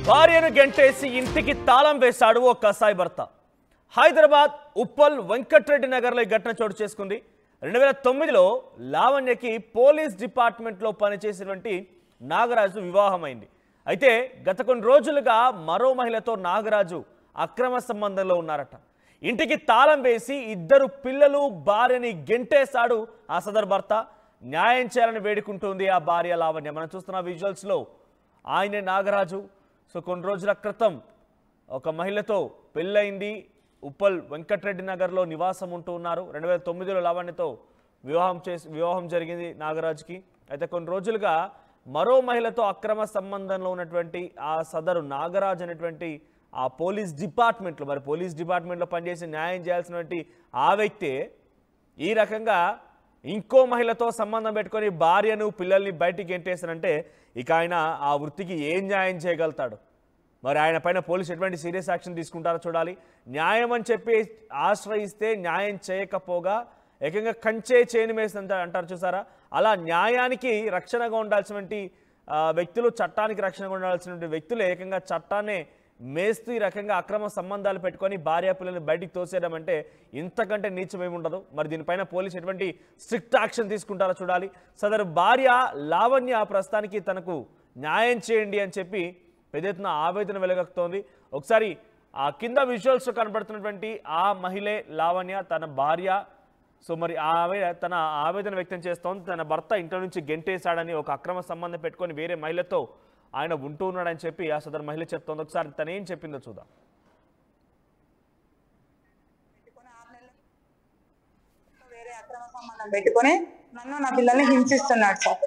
భార్యను గెంటేసి ఇంటికి తాళం వేశాడు ఓ కసాయి భర్త. హైదరాబాద్ ఉప్పల్ వెంకట్రెడ్డి నగర్లో ఈ ఘటన చోటు చేసుకుంది. 2009లో లావణ్యకి పోలీస్ డిపార్ట్మెంట్లో పనిచేసినటువంటి నాగరాజు వివాహమైంది. అయితే గత కొన్ని రోజులుగా మరో మహిళతో నాగరాజు అక్రమ సంబంధంలో ఉన్నారట. ఇంటికి తాళం వేసి ఇద్దరు పిల్లలు భార్యని గెంటేశాడు ఆ సదర్ భర్త. న్యాయం చేయాలని వేడుకుంటుంది ఆ భార్య లావణ్య. మనం చూస్తున్న విజువల్స్లో ఆయనే నాగరాజు. సో కొన్ని రోజుల క్రితం ఒక మహిళతో పెళ్ళయింది. ఉప్పల్ వెంకట్రెడ్డి నగర్లో నివాసం ఉంటూ ఉన్నారు. 2009లో లావణ్యతో వివాహం జరిగింది నాగరాజుకి. అయితే కొన్ని రోజులుగా మరో మహిళతో అక్రమ సంబంధంలో ఉన్నటువంటి ఆ సదరు నాగరాజు అనేటువంటి ఆ పోలీస్ డిపార్ట్మెంట్లో పనిచేసి న్యాయం చేయాల్సినటువంటి ఆ వ్యక్తే ఈ రకంగా ఇంకో మహిళతో సంబంధం పెట్టుకొని భార్యను పిల్లల్ని బయటికి గెంటేసారంటే ఇక ఆయన ఆ వృత్తికి ఏం న్యాయం చేయగలుగుతాడు? మరి ఆయన పైన పోలీసు ఎటువంటి సీరియస్ యాక్షన్ తీసుకుంటారో చూడాలి. న్యాయం అని చెప్పి ఆశ్రయిస్తే న్యాయం చేయకపోగా ఏకంగా కంచే చేను మేసంత అంటారు చూసారా, అలా న్యాయానికి రక్షణగా ఉండాల్సినటువంటి వ్యక్తులు, చట్టానికి రక్షణగా ఉండాల్సినటువంటి వ్యక్తులు ఏకంగా చట్టాన్ని మేస్తూ ఈ రకంగా అక్రమ సంబంధాలు పెట్టుకొని భార్య పిల్లల్ని బయటికి తోసేయడం అంటే ఇంతకంటే నీచమేమి ఉండదు. మరి దీనిపైన పోలీసు ఎటువంటి స్ట్రిక్ట్ యాక్షన్ తీసుకుంటారో చూడాలి. సదరు భార్య లావణ్య ప్రస్తుతానికి తనకు న్యాయం చేయండి అని చెప్పి పెద్ద ఎత్తున ఆవేదన వెలగక్కుతోంది. ఒకసారి ఆ కింద విజువల్స్ కనబడుతున్నటువంటి ఆ మహిళే లావణ్య, తన భార్య. సో మరి ఆమె తన ఆవేదన వ్యక్తం చేస్తోంది. తన భర్త ఇంట్లో నుంచి గెంటేశాడని, ఒక అక్రమ సంబంధం పెట్టుకొని వేరే మహిళతో ఆయన ఉంటూ ఉన్నాడని చెప్పి ఆ సదరు మహిళ చెప్తోంది. ఒకసారి తను ఏం చెప్పిందో చూద్దాం. వేరే అక్రమ సంబంధం పెట్టుకొని నన్ను నా పిల్లల్ని హింసిస్తున్నాడు సార్.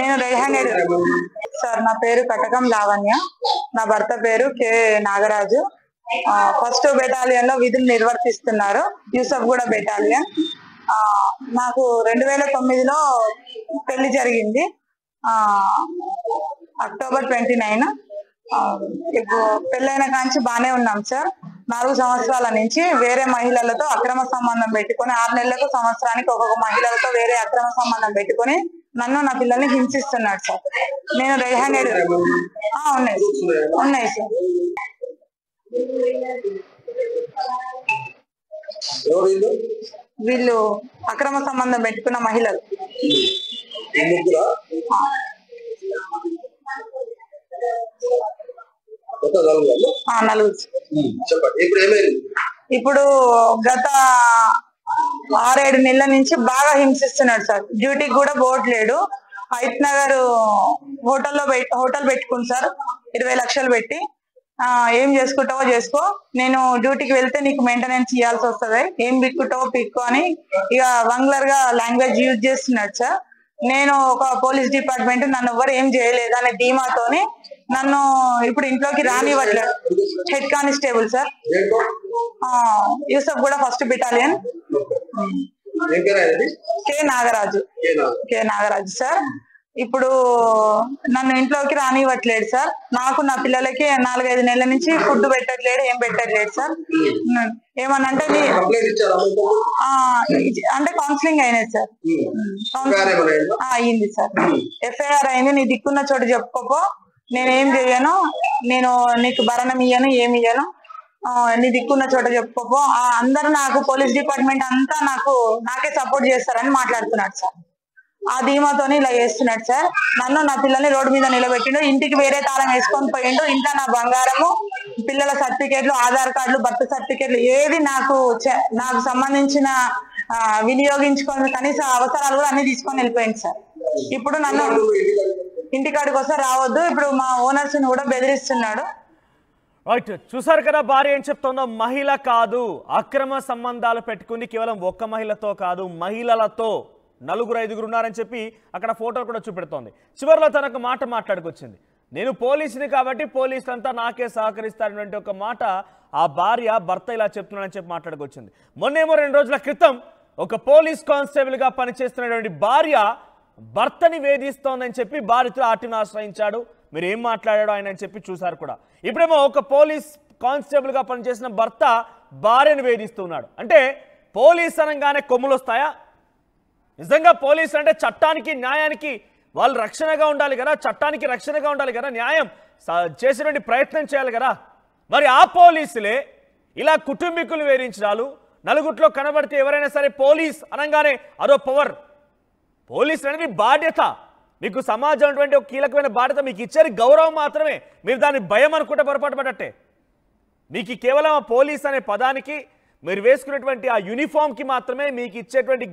నేను రెడ్ హ్యాండెడ్ సార్. నా పేరు కటకం లావణ్య, నా భర్త పేరు కె నాగరాజు. ఫస్ట్ బెటాలియన్ లో విధులు నిర్వర్తిస్తున్నారు, యూసఫ్గూడ బెటాలియన్. నాకు 2009లో పెళ్లి జరిగింది, అక్టోబర్ 29. ఇప్పుడు పెళ్ళైన కాంచి బానే ఉన్నాం సార్. 4 సంవత్సరాల నుంచి వేరే మహిళలతో అక్రమ సంబంధం పెట్టుకొని 6 నెలలకు సంవత్సరానికి ఒక్కొక్క మహిళలతో వేరే అక్రమ సంబంధం పెట్టుకొని నన్ను నా పిల్లల్ని హింసిస్తున్నాడు సార్. నేను రెడ్ హ్యాండెడ్ ఉన్నాయి సార్. వీళ్ళు అక్రమ సంబంధం పెట్టుకున్న మహిళలు. ఇప్పుడు గత 6-7 నెలల నుంచి బాగా హింసిస్తున్నాడు సార్. డ్యూటీకి కూడా పోవట్లేడు. హైత్ నగర్ హోటల్ పెట్టుకుంది సార్, 20 లక్షలు పెట్టి. ఏం చేసుకుంటావో చేసుకో, నేను డ్యూటీకి వెళ్తే నీకు మెయింటెనెన్స్ ఇవ్వాల్సి వస్తుంది, ఏం పిక్కుంటావో పిక్కు అని ఇక వంగ్లర్ గా లాంగ్వేజ్ యూజ్ చేస్తున్నాడు సార్. నేను ఒక పోలీస్ డిపార్ట్మెంట్ నన్ను ఎవ్వరు ఏం చేయలేదు అనే ధీమాతోని నన్ను ఇప్పుడు ఇంట్లోకి రానివ్వట్లేదు. హెడ్ కానిస్టేబుల్ సార్, యూసఫ్ కూడా first battalion, K Nagaraju sir. ఇప్పుడు నన్ను ఇంట్లోకి రానివ్వట్లేదు సార్. నాకు నా పిల్లలకి 4-5 నెలల నుంచి ఫుడ్ పెట్టట్లేడు, ఏం పెట్టట్లేదు సార్. ఏమనంటే అంటే కౌన్సిలింగ్ అయినది సార్, అయింది సార్. ఎఫ్ఐఆర్ అయింది. నీ దిక్కున్న చోటు చెప్పుకోపో, నేనేం చెయ్యను, నేను నీకు భరణం ఇయ్యను, ఏమి ఇయ్యను, నీ దిక్కున్న చోట చెప్పుకోపో. అందరూ నాకు పోలీస్ డిపార్ట్మెంట్ అంతా నాకే సపోర్ట్ చేస్తారని మాట్లాడుతున్నాడు సార్. ఆ ధీమాతోని ఇలా చేస్తున్నాడు సార్. నన్ను నా పిల్లల్ని రోడ్డు మీద నిలబెట్టిండు, ఇంటికి వేరే తాళం వేసుకొని పోయిండు. ఇంట్లో నా బంగారము, పిల్లల సర్టిఫికేట్లు, ఆధార్ కార్డులు, బర్త్ సర్టిఫికేట్లు ఏది నాకు సంబంధించిన వినియోగించుకొని కనీస అవసరాలు కూడా అన్ని తీసుకొని వెళ్ళిపోయింది సార్. ఇప్పుడు నన్ను ఇంటికాడికి వస్తే రావద్దు, ఇప్పుడు మా ఓనర్స్ ని కూడా బెదిరిస్తున్నాడు. రైట్, చూసారు కదా భార్య ఏం చెప్తుందో. మహిళ కాదు, అక్రమ సంబంధాలు పెట్టుకుని కేవలం ఒక్క మహిళతో కాదు, మహిళలతో 4-5 ఉన్నారని చెప్పి అక్కడ ఫోటోలు కూడా చూపెడుతోంది. చివరిలో తనకు మాట మాట్లాడుకొచ్చింది, నేను పోలీసుని కాబట్టి పోలీసులంతా నాకే సహకరిస్తారనే ఒక మాట ఆ భర్త ఇలా చెప్తున్నాడని చెప్పి మాట్లాడుకొచ్చింది. మొన్నేమో 2 రోజుల క్రితం ఒక పోలీస్ కానిస్టేబుల్గా పనిచేస్తున్నటువంటి భార్య భర్తని వేధిస్తోందని చెప్పి భార్యతో ఆర్టీని ఆశ్రయించాడు. మీరు ఏం మాట్లాడాడో ఆయన అని చెప్పి చూశారు కూడా. ఇప్పుడేమో ఒక పోలీస్ కానిస్టేబుల్గా పనిచేసిన భర్త భార్యను వేధిస్తున్నాడు. అంటే పోలీస్ అనగానే కొమ్ములు వస్తాయా? నిజంగా పోలీసులు అంటే చట్టానికి న్యాయానికి వాళ్ళు రక్షణగా ఉండాలి కదా, చట్టానికి రక్షణగా ఉండాలి కదా, న్యాయం చేసేటువంటి ప్రయత్నం చేయాలి కదా. మరి ఆ పోలీసులే ఇలా కుటుంబీకులు వేధించడాలు, నలుగురిలో కనబడితే ఎవరైనా సరే పోలీస్ అనగానే అదో పవర్. పోలీసులు అనేది బాధ్యత, మీకు సమాజం అటువంటి ఒక కీలకమైన బాధ్యత, మీకు ఇచ్చేది గౌరవం మాత్రమే. మీరు దాన్ని భయం అనుకుంటే పొరపాటు పడట్టే. మీకు కేవలం ఆ పోలీస్ అనే పదానికి, మీరు వేసుకున్నటువంటి ఆ యూనిఫామ్కి మాత్రమే మీకు ఇచ్చేటువంటి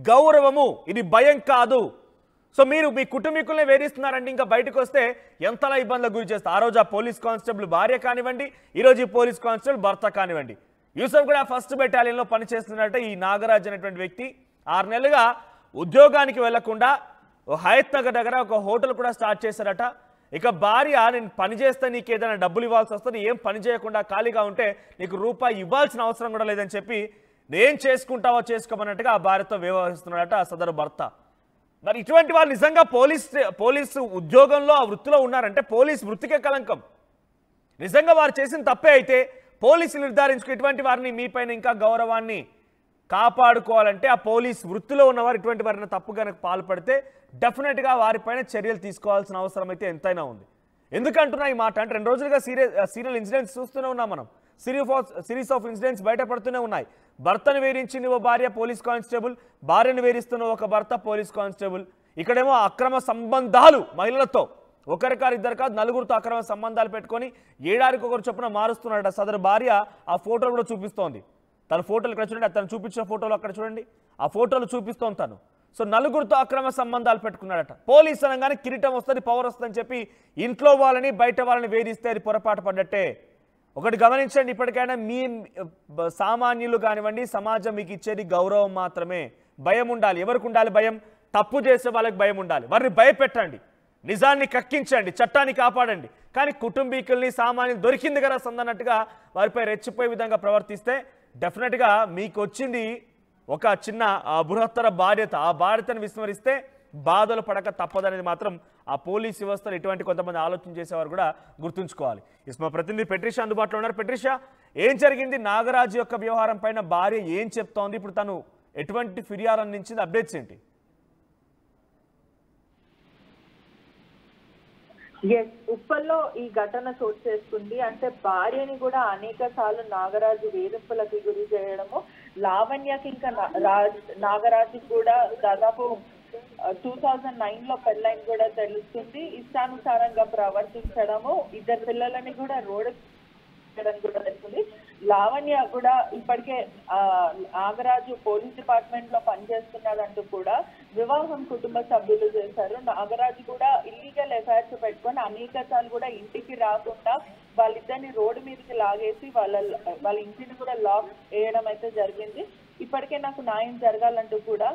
గౌరవము, ఇది భయం కాదు. సో మీరు మీ కుటుంబీకులనే వేధిస్తున్నారంటే ఇంకా బయటకు వస్తే ఎంతలా ఇబ్బందులకు గురి చేస్తారు. ఆ రోజు ఆ పోలీస్ కానిస్టేబుల్ భార్య కానివ్వండి, ఈరోజు ఈ పోలీస్ కానిస్టేబుల్ భర్త కానివ్వండి. యూసఫ్ కూడా ఫస్ట్ బెటాలియన్లో పనిచేస్తున్నట్టే ఈ నాగరాజ్ అనేటువంటి వ్యక్తి 6 నెలలుగా ఉద్యోగానికి వెళ్లకుండా హయత్ నగర్ దగ్గర ఒక హోటల్ కూడా స్టార్ట్ చేశారట. ఇక భార్య, నేను పని చేస్తే నీకు ఏదైనా డబ్బులు ఇవ్వాల్సి వస్తుంది, ఏం పని చేయకుండా ఖాళీగా ఉంటే నీకు రూపాయి ఇవ్వాల్సిన అవసరం కూడా లేదని చెప్పి నేను చేసుకుంటావో చేసుకోమన్నట్టుగా ఆ భార్యతో వ్యవహరిస్తున్నాడట ఆ సదరు భర్త. మరి ఇటువంటి వాళ్ళు నిజంగా పోలీసు ఉద్యోగంలో ఆ వృత్తిలో ఉన్నారంటే పోలీస్ వృత్తికే కలంకం. నిజంగా వారు చేసిన తప్పే అయితే పోలీసులు నిర్ధారించుకు ఇటువంటి వారిని మీపైన ఇంకా గౌరవాన్ని కాపాడుకోవాలంటే ఆ పోలీస్ వృత్తిలో ఉన్నవారు ఇటువంటి వారిని తప్పు కనుక పాల్పడితే డెఫినెట్గా వారిపైన చర్యలు తీసుకోవాల్సిన అవసరం అయితే ఎంతైనా ఉంది. ఎందుకంటున్నా ఈ మాట అంటే 2 రోజులుగా సీరియల్ ఇన్సిడెంట్స్ చూస్తూనే ఉన్నాం మనం. సిరీస్ ఆఫ్ ఇన్సిడెంట్స్ బయటపడుతూనే ఉన్నాయి. భర్తను వేధించింది ఓ భార్య పోలీస్ కానిస్టేబుల్, భార్యను వేధిస్తున్న ఒక భర్త పోలీస్ కానిస్టేబుల్. ఇక్కడేమో అక్రమ సంబంధాలు మహిళలతో, ఒకరికారు ఇద్దరు కాదు నలుగురితో అక్రమ సంబంధాలు పెట్టుకొని ఏడాదికి ఒకరు చొప్పున మారుస్తున్నాడట సదరు భార్య. ఆ ఫోటోలు కూడా చూపిస్తోంది. తన ఫోటోలు ఇక్కడ చూడండి, తను చూపించిన ఫోటోలు అక్కడ చూడండి, ఆ ఫోటోలు చూపిస్తోంది తను. సో నలుగురితో అక్రమ సంబంధాలు పెట్టుకున్నాడట. పోలీస్ అనగానే కిరీటం వస్తుంది, పవర్ వస్తుందని చెప్పి ఇంట్లో వాళ్ళని బయట వాళ్ళని వేధిస్తే అది పొరపాటు పడ్డట్టే. ఒకటి గమనించండి, ఇప్పటికైనా మీ సామాన్యులు కానివ్వండి, సమాజం మీకు ఇచ్చేది గౌరవం మాత్రమే. భయం ఉండాలి. ఎవరికి ఉండాలి భయం? తప్పు చేసే వాళ్ళకి భయం ఉండాలి. వారిని భయపెట్టండి, నిజాన్ని కక్కించండి, చట్టాన్ని కాపాడండి. కానీ కుటుంబీకుల్ని సామాన్యులు దొరికింది కదా సందన్నట్టుగా వారిపై రెచ్చిపోయే విధంగా ప్రవర్తిస్తే డెఫినెట్గా మీకు వచ్చింది ఒక చిన్న బృహత్తర బాధ్యత. ఆ బాధ్యతను విస్మరిస్తే బాధలు పడక తప్పదనేది మాత్రం ఆ పోలీస్ వ్యవస్థలో ఇటువంటి కొంతమంది ఆలోచన చేసేవారు కూడా గుర్తుంచుకోవాలి. మా ప్రతినిధి పెట్రిషా అందుబాటులో ఉన్నారు. పెట్రిషా, ఏం జరిగింది? నాగరాజు యొక్క వ్యవహారం పైన భార్య ఏం చెప్తోంది? ఇప్పుడు తను ఎటువంటి ఫిర్యాదు అందించింది? అప్డేట్స్ ఏంటి? ఉప్పల్లో ఈ ఘటన చోటు చేసుకుంది. అంటే భార్యని కూడా అనేక సార్లు నాగరాజు వేధింపులకు గురి చేయడము, లావణ్యకి ఇంకా నాగరాజు కూడా దాదాపు 2009లో పెళ్ళైన కూడా తెలుస్తుంది. ఇష్టానుసారంగా ప్రవర్తించడము, 2 పిల్లలని కూడా రోడ్డు కూడా తెలుస్తుంది. లావణ్య కూడా ఇప్పటికే నాగరాజు పోలీస్ డిపార్ట్మెంట్ లో పనిచేస్తున్నాడంటూ కూడా వివాహం కుటుంబ సభ్యులు చేశారు. నాగరాజు కూడా ఇల్లీగల్ ఎఫైర్స్ పెట్టుకొని అనేక సార్లు కూడా ఇంటికి రాకుండా వాళ్ళిద్దరిని రోడ్డు మీదకి లాగేసి వాళ్ళ ఇంటిని కూడా లాక్ వేయడం అయితే జరిగింది. ఇప్పటికే నాకు న్యాయం జరగాలంటూ కూడా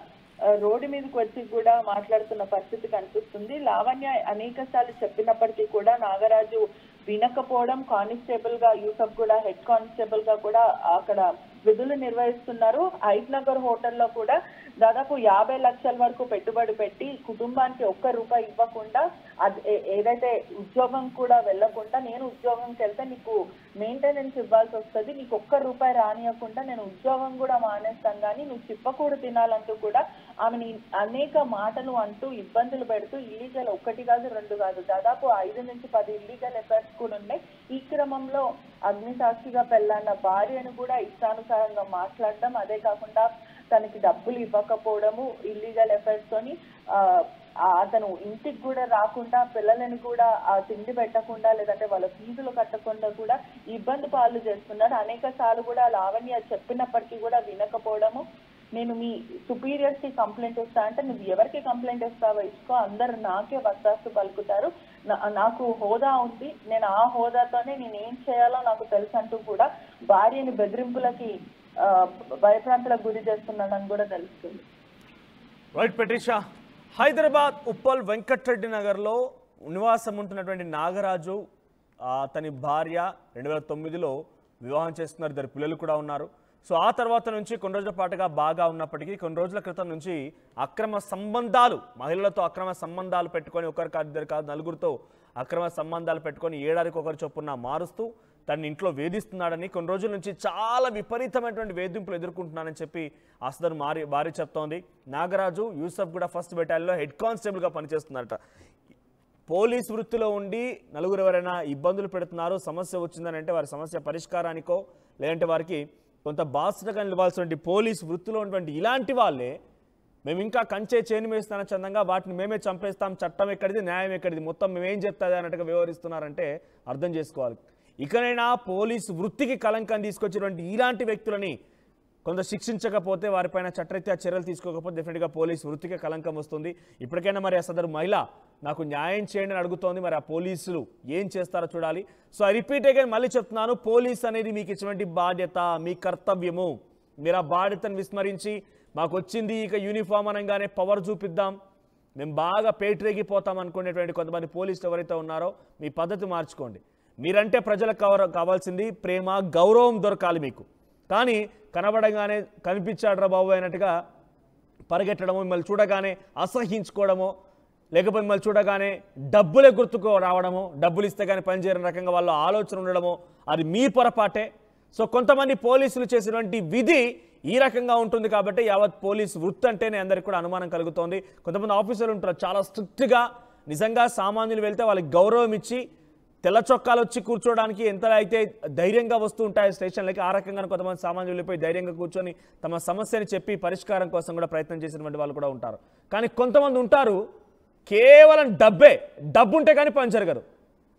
రోడ్డు మీదకి వచ్చి కూడా మాట్లాడుతున్న పరిస్థితి కనిపిస్తుంది. లావణ్య అనేక సార్లు చెప్పినప్పటికీ కూడా నాగరాజు వినకపోవడం, కానిస్టేబుల్ గా యూసఫ్ కూడా హెడ్ కానిస్టేబుల్ గా కూడా అక్కడ విధులు నిర్వహిస్తున్నారు. హైత్ నగర్ హోటల్లో కూడా దాదాపు 50 లక్షల వరకు పెట్టుబడి పెట్టి కుటుంబానికి ₹1 ఇవ్వకుండా, ఏదైతే ఉద్యోగం కూడా వెళ్లకుండా, నేను ఉద్యోగంకి వెళ్తే నీకు మెయింటెనెన్స్ ఇవ్వాల్సి వస్తుంది, నీకు ₹1 రానియకుండా నేను ఉద్యోగం కూడా మానేస్తాను, కానీ నువ్వు చిప్పకూడు తినాలంటూ కూడా ఆమెని అనేక మాటలు అంటూ ఇబ్బందులు పెడుతూ ఇల్లీగల్ 1 కాదు 2 కాదు దాదాపు 5 నుంచి 10 ఇల్లీగల్ ఎఫైర్స్ కూడా ఉన్నాయి. ఈ క్రమంలో అగ్నిసాక్షిగా పెళ్ళాన్న భార్యను కూడా ఇష్టానుసారంగా మాట్లాడడం, అదే కాకుండా తనకి డబ్బులు ఇవ్వకపోవడము, ఇల్లీగల్ ఎఫైర్స్ తోని అతను ఇంటికి కూడా రాకుండా, పిల్లలని కూడా తిండి పెట్టకుండా, లేదంటే వాళ్ళ ఫీజులు కట్టకుండా కూడా ఇబ్బంది పాలు చేస్తున్నారు. అనేక సార్లు కూడా లావణ్య చెప్పినప్పటికీ కూడా వినకపోవడము, నేను మీ సుపీరియర్స్ కి కంప్లైంట్ ఇస్తా అంటే, నువ్వు ఎవరికి కంప్లైంట్ ఇస్తావో ఇసుకో, అందరు నాకే వస్తాస్తు పలుకుతారు, నాకు హోదా ఉంది, నేను ఆ హోదాతోనే నేను ఏం చేయాలో నాకు తెలుసు అంటూ కూడా భార్యని బెదిరింపులకి భయప్రాంతులకు గురి చేస్తున్నాడని కూడా తెలుస్తుంది. రైట్ పెట్రిషా, హైదరాబాద్ ఉప్పల్ వెంకట్రెడ్డి నగర్లో నివాసం ఉంటున్నటువంటి నాగరాజు అతని భార్య 2009లో వివాహం చేస్తున్నారు. 2 పిల్లలు కూడా ఉన్నారు. సో ఆ తర్వాత నుంచి కొన్ని రోజుల పాటుగా బాగా ఉన్నప్పటికీ కొన్ని రోజుల క్రితం నుంచి అక్రమ సంబంధాలు, మహిళలతో అక్రమ సంబంధాలు పెట్టుకొని, ఒకరు కాదు 2 కాదు నలుగురితో అక్రమ సంబంధాలు పెట్టుకొని ఏడాదికి ఒకరు చొప్పున మారుస్తూ తన ఇంట్లో వేధిస్తున్నాడని, కొన్ని రోజుల నుంచి చాలా విపరీతమైనటువంటి వేధింపులు ఎదుర్కొంటున్నానని చెప్పి అసదరు భార్య చెప్తోంది. నాగరాజు యూసఫ్ కూడా ఫస్ట్ బెటాలియన్లో హెడ్ కానిస్టేబుల్గా పనిచేస్తున్నారట. పోలీస్ వృత్తిలో ఉండి నలుగురు ఎవరైనా ఇబ్బందులు పెడుతున్నారు, సమస్య వచ్చిందని అంటే వారి సమస్య పరిష్కారానికో లేదంటే వారికి కొంత బాధ్యతగా నిలవాల్సినటువంటి పోలీస్ వృత్తిలో ఉన్నటువంటి ఇలాంటి వాళ్ళే మేము ఇంకా కంచే చేను వేస్తాన చందంగా వాటిని మేమే చంపేస్తాం, చట్టం ఎక్కడిది న్యాయం ఎక్కడిది, మొత్తం మేమేం చెప్తాది అన్నట్టుగా వ్యవహరిస్తున్నారంటే అర్థం చేసుకోవాలి. ఇకనైనా పోలీసు వృత్తికి కలంకం తీసుకొచ్చినటువంటి ఇలాంటి వ్యక్తులని కొంత శిక్షించకపోతే, వారిపైన చట్టరీత్యా చర్యలు తీసుకోకపోతే డెఫినెట్గా పోలీసు వృత్తికి కలంకం వస్తుంది. ఇప్పటికైనా మరి సదరు మహిళ నాకు న్యాయం చేయండి అని అడుగుతోంది. మరి ఆ పోలీసులు ఏం చేస్తారో చూడాలి. సో ఐ రిపీట్ అగైన్, మళ్ళీ చెప్తున్నాను, పోలీస్ అనేది మీకు ఇచ్చినటువంటి బాధ్యత, మీ కర్తవ్యము. మీరు ఆ బాధ్యతను విస్మరించి మాకు వచ్చింది ఇక యూనిఫామ్ అనగానే పవర్ చూపిద్దాం, మేము బాగా పేటరేగిపోతాం అనుకునేటువంటి కొంతమంది పోలీసులు ఎవరైతే ఉన్నారో మీ పద్ధతి మార్చుకోండి. మీరంటే ప్రజలకు కావాల్సింది ప్రేమ, గౌరవం దొరకాలి మీకు. కానీ కనబడగానే కనిపించాడ్రా బాబు అన్నట్టుగా పరిగెట్టడమో, మిమ్మల్ని చూడగానే అసహించుకోవడమో, లేకపోతే మిమ్మల్ని చూడగానే డబ్బులే గుర్తుకు రావడమో, డబ్బులు ఇస్తే కానీ పనిచేయని రకంగా వాళ్ళ ఆలోచన ఉండడమో అది మీ పొరపాటే. సో కొంతమంది పోలీసులు చేసినటువంటి విధి ఈ రకంగా ఉంటుంది కాబట్టి యావత్ పోలీస్ వృత్తి అంటేనే అందరికీ కూడా అనుమానం కలుగుతోంది. కొంతమంది ఆఫీసర్లు ఉంటారు చాలా స్ట్రిక్ట్గా, నిజంగా సామాన్యులు వెళ్తే వాళ్ళకి గౌరవం ఇచ్చి తెల్ల చొక్కాలు వచ్చి కూర్చోడానికి ఎంత అయితే ధైర్యంగా వస్తూ ఉంటాయి స్టేషన్లకి, ఆ రకంగా కొంతమంది సామాన్యులు వెళ్ళిపోయి ధైర్యంగా కూర్చొని తమ సమస్యని చెప్పి పరిష్కారం కోసం కూడా ప్రయత్నం చేసినటువంటి వాళ్ళు కూడా ఉంటారు. కానీ కొంతమంది ఉంటారు కేవలం డబ్బు ఉంటే కానీ పని జరగరు.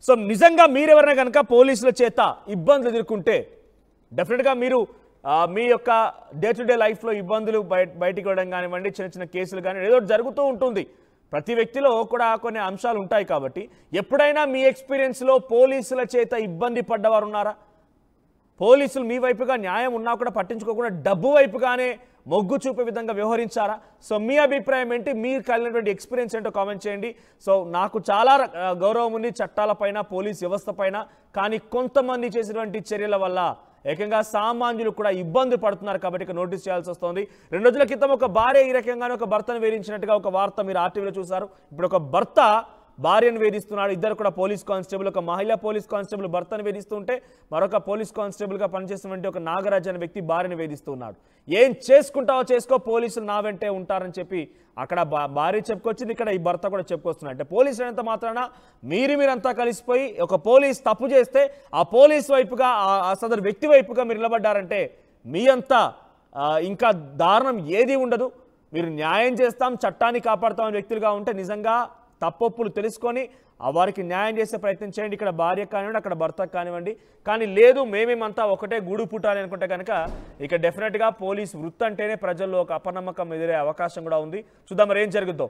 సో నిజంగా మీరెవరైనా కనుక పోలీసుల చేత ఇబ్బందులు ఎదుర్కొంటే డెఫినెట్గా మీరు మీ యొక్క డే టు డే లైఫ్లో ఇబ్బందులు బయటికి వెళ్ళడం కానివ్వండి, చిన్న చిన్న కేసులు కానీ ఏదో జరుగుతూ ఉంటుంది. ప్రతి వ్యక్తిలో కూడా కొన్ని అంశాలు ఉంటాయి కాబట్టి ఎప్పుడైనా మీ ఎక్స్పీరియన్స్లో పోలీసుల చేత ఇబ్బంది పడ్డవారు ఉన్నారా? పోలీసులు మీ వైపుగా న్యాయం ఉన్నా కూడా పట్టించుకోకుండా డబ్బు వైపుగానే మొగ్గు చూపే విధంగా వ్యవహరించారా? సో మీ అభిప్రాయం ఏంటి? మీరు కలిగినటువంటి ఎక్స్పీరియన్స్ ఏంటో కామెంట్ చేయండి. సో నాకు చాలా గౌరవం ఉంది చట్టాలపైన, పోలీస్ వ్యవస్థ పైన. కానీ కొంతమంది చేసినటువంటి చర్యల వల్ల ఏకంగా సామాన్యులు కూడా ఇబ్బంది పడుతున్నారు కాబట్టి ఇక నోటీస్ చేయాల్సి వస్తుంది. 2 రోజుల క్రితం ఒక భార్య ఈ రకంగానే ఒక భర్తను వేధించినట్టుగా ఒక వార్త మీరు ఆర్టీవీలో చూశారు. ఇప్పుడు ఒక భర్త భార్యను వేధిస్తున్నాడు. ఇద్దరు కూడా పోలీస్ కానిస్టేబుల్, ఒక మహిళా పోలీస్ కానిస్టేబుల్ భర్తను వేధిస్తుంటే మరొక పోలీస్ కానిస్టేబుల్గా పనిచేస్తున్నటువంటి ఒక నాగరాజ్ అనే వ్యక్తి భార్యను వేధిస్తున్నాడు. ఏం చేసుకుంటావో చేసుకో, పోలీసులు నా వెంటే ఉంటారని చెప్పి అక్కడ భార్య చెప్పుకొచ్చింది, ఇక్కడ ఈ భర్త కూడా చెప్పుకొస్తున్నాడు. అంటే పోలీసులు ఎంత మాత్రాన మీరంతా కలిసిపోయి ఒక పోలీస్ తప్పు చేస్తే ఆ పోలీస్ వైపుగా, ఆ సదరు వ్యక్తి వైపుగా మీరు నిలబడ్డారంటే మీ అంతా ఇంకా దారుణం ఏది ఉండదు. మీరు న్యాయం చేస్తాం, చట్టాన్ని కాపాడుతామని వ్యక్తులుగా ఉంటే నిజంగా తప్పొప్పులు తెలుసుకొని వారికి న్యాయం చేసే ప్రయత్నం చేయండి. ఇక్కడ భార్య కానివ్వండి, అక్కడ భర్తకు కానివ్వండి. కానీ లేదు మేమేమంతా ఒకటే గూడు పుట్టాలి అనుకుంటే కనుక ఇక డెఫినెట్గా పోలీస్ వృత్తి అంటేనే ప్రజల్లో ఒక అపనమ్మకం ఎదురే అవకాశం కూడా ఉంది. చూద్దాం మరి ఏం జరుగుద్దో.